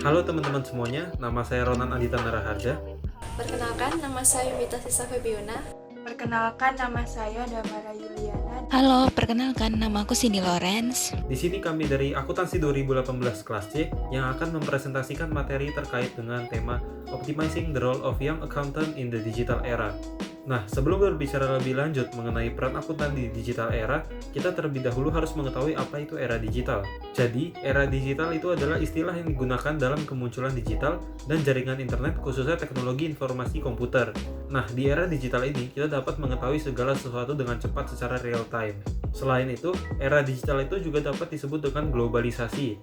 Halo teman-teman semuanya, nama saya Ronan Andita Naraharja. Perkenalkan, nama saya Yumita Sisa Febiona. Perkenalkan, nama saya Damara Yuliana. Halo, perkenalkan nama aku Cindy Lawrence. Di sini kami dari Akuntansi 2018 kelas C yang akan mempresentasikan materi terkait dengan tema Optimizing the Role of Young Accountant in the Digital Era. Nah, sebelum berbicara lebih lanjut mengenai peran akuntan di digital era, kita terlebih dahulu harus mengetahui apa itu era digital. Jadi, era digital itu adalah istilah yang digunakan dalam kemunculan digital dan jaringan internet, khususnya teknologi informasi komputer. Nah, di era digital ini, kita dapat mengetahui segala sesuatu dengan cepat secara real time. Selain itu, era digital itu juga dapat disebut dengan globalisasi.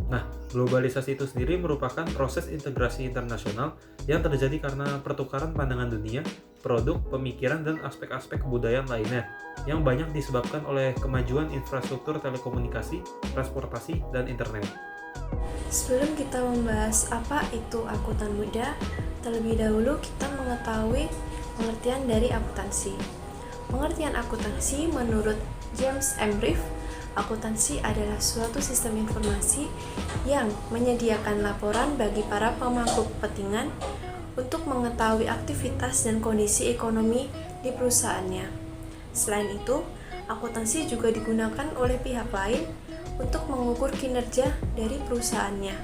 Nah, globalisasi itu sendiri merupakan proses integrasi internasional yang terjadi karena pertukaran pandangan dunia, produk, pemikiran, dan aspek-aspek kebudayaan lainnya yang banyak disebabkan oleh kemajuan infrastruktur telekomunikasi, transportasi, dan internet. Sebelum kita membahas apa itu akuntan muda, terlebih dahulu kita mengetahui pengertian dari akuntansi. Pengertian akuntansi menurut James M. Reeve, akuntansi adalah suatu sistem informasi yang menyediakan laporan bagi para pemangku kepentingan untuk mengetahui aktivitas dan kondisi ekonomi di perusahaannya. Selain itu, akuntansi juga digunakan oleh pihak lain untuk mengukur kinerja dari perusahaannya.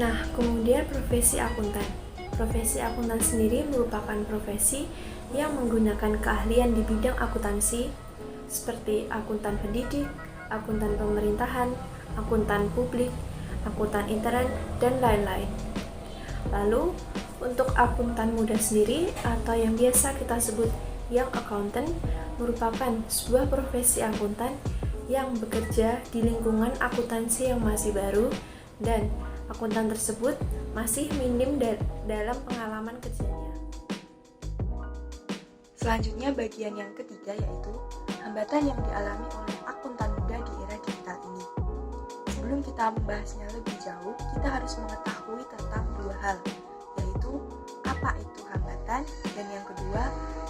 Nah, kemudian profesi akuntan. Profesi akuntan sendiri merupakan profesi yang menggunakan keahlian di bidang akuntansi seperti akuntan pendidik, akuntan pemerintahan, akuntan publik, akuntan intern, dan lain-lain. Lalu, untuk akuntan muda sendiri atau yang biasa kita sebut young accountant merupakan sebuah profesi akuntan yang bekerja di lingkungan akuntansi yang masih baru dan akuntan tersebut masih minim dalam pengalaman kerjanya. Selanjutnya bagian yang ketiga yaitu hambatan yang dialami oleh akuntan muda di era digital ini. Sebelum kita membahasnya lebih jauh, kita harus mengetahui tentang dua hal, yaitu apa itu hambatan dan yang kedua,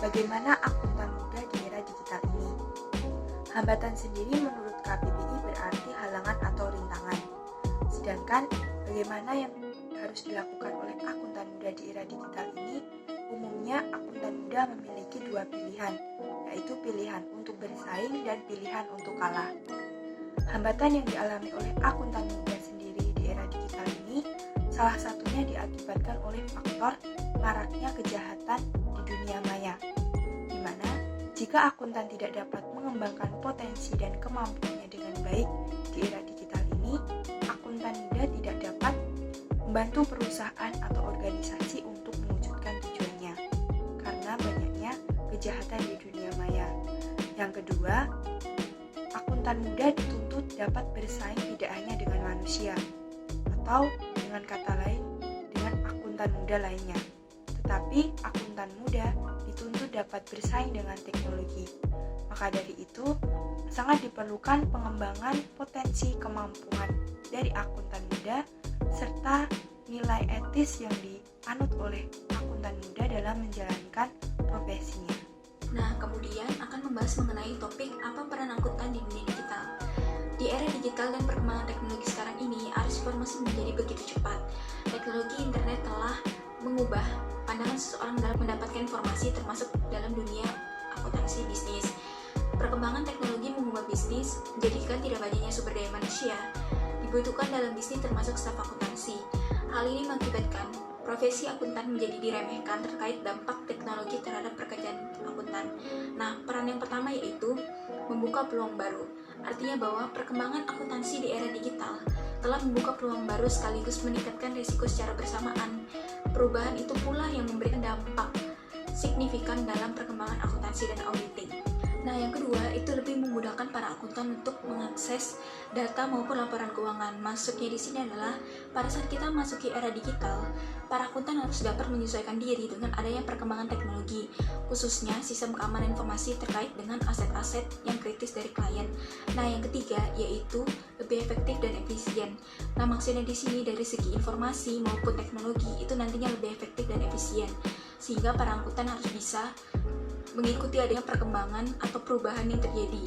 bagaimana akuntan muda di era digital ini. Hambatan sendiri menurut KBBI berarti halangan atau rintangan. Sedangkan bagaimana yang harus dilakukan oleh akuntan muda di era digital ini, umumnya akuntan muda memiliki dua pilihan, yaitu pilihan untuk bersaing dan pilihan untuk kalah. Hambatan yang dialami oleh akuntan muda sendiri di era digital ini, salah satunya diakibatkan oleh faktor maraknya kejahatan di dunia maya, di mana jika akuntan tidak dapat mengembangkan potensi dan kemampuannya dengan baik di era digital ini, akuntan muda tidak dapat membantu perusahaan atau organisasi untuk mewujudkan tujuannya, karena banyaknya kejahatan di dunia maya. Yang kedua, akuntan muda dituntut dapat bersaing tidak hanya dengan manusia, atau dengan kata lain, dengan akuntan muda lainnya, tetapi akuntan muda dituntut dapat bersaing dengan teknologi. Maka dari itu, sangat diperlukan pengembangan potensi kemampuan dari akuntan muda serta nilai etis yang dianut oleh akuntan muda dalam menjalankan profesinya. Nah, kemudian akan membahas mengenai topik apa peran akuntan di dunia digital. Di era digital dan perkembangan teknologi sekarang ini, arus informasi menjadi begitu cepat. Teknologi internet telah mengubah pandangan seseorang dalam mendapatkan informasi termasuk dalam dunia akuntansi bisnis. Perkembangan teknologi mengubah bisnis, menjadikan tidak banyaknya sumber daya manusia dibutuhkan dalam bisnis termasuk staf akuntansi. Hal ini mengakibatkan profesi akuntan menjadi diremehkan terkait dampak teknologi terhadap pekerjaan akuntan. Nah, peran yang pertama yaitu membuka peluang baru. Artinya bahwa perkembangan akuntansi di era digital telah membuka peluang baru sekaligus meningkatkan risiko secara bersamaan. Perubahan itu pula yang memberikan dampak signifikan dalam perkembangan akuntansi dan auditing. Nah, yang kedua itu lebih memudahkan para akuntan untuk mengakses data maupun laporan keuangan. Maksudnya di sini adalah pada saat kita masuki era digital, para akuntan harus dapat menyesuaikan diri dengan adanya perkembangan teknologi, khususnya sistem keamanan informasi terkait dengan aset-aset yang kritis dari klien. Nah, yang ketiga yaitu lebih efektif dan efisien. Nah, maksudnya di sini dari segi informasi maupun teknologi itu nantinya lebih efektif dan efisien, sehingga para akuntan harus bisa mengikuti adanya perkembangan atau perubahan yang terjadi.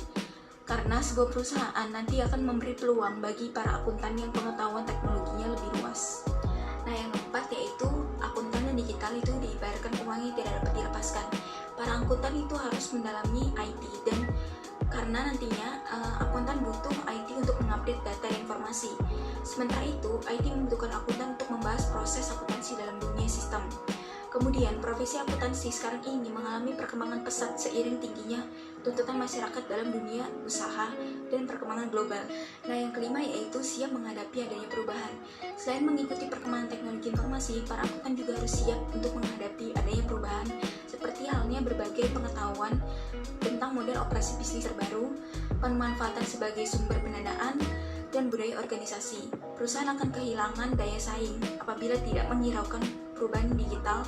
karena sebuah perusahaan nanti akan memberi peluang bagi para akuntan yang pengetahuan teknologinya lebih luas. Nah, yang keempat yaitu akuntan dan digital itu diibaratkan uang yang tidak dapat dilepaskan. Para akuntan itu harus mendalami IT dan karena nantinya akuntan butuh IT untuk mengupdate data dan informasi. Sementara itu, IT membutuhkan akuntan untuk membahas proses akuntansi dalam dunia sistem. Kemudian, profesi akuntansi sekarang ini mengalami perkembangan pesat seiring tingginya tuntutan masyarakat dalam dunia usaha dan perkembangan global. Nah, yang kelima yaitu siap menghadapi adanya perubahan. Selain mengikuti perkembangan teknologi informasi, para akuntan juga harus siap untuk menghadapi adanya perubahan, seperti halnya berbagai pengetahuan tentang model operasi bisnis terbaru, pemanfaatan sebagai sumber pendanaan, dan budaya organisasi. Perusahaan akan kehilangan daya saing apabila tidak menghiraukan perubahan digital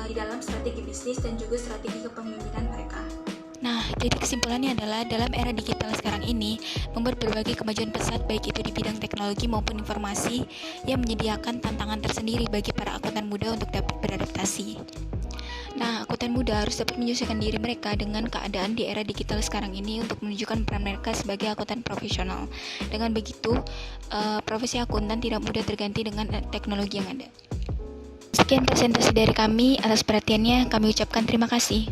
di dalam strategi bisnis dan juga strategi kepemimpinan mereka. Nah, jadi kesimpulannya adalah dalam era digital sekarang ini membuat berbagai kemajuan pesat baik itu di bidang teknologi maupun informasi yang menyediakan tantangan tersendiri bagi para akuntan muda untuk dapat beradaptasi. Nah, akuntan muda harus dapat menyesuaikan diri mereka dengan keadaan di era digital sekarang ini untuk menunjukkan peran mereka sebagai akuntan profesional. Dengan begitu, profesi akuntan tidak mudah terganti dengan teknologi yang ada. Sekian presentasi dari kami, atas perhatiannya kami ucapkan terima kasih.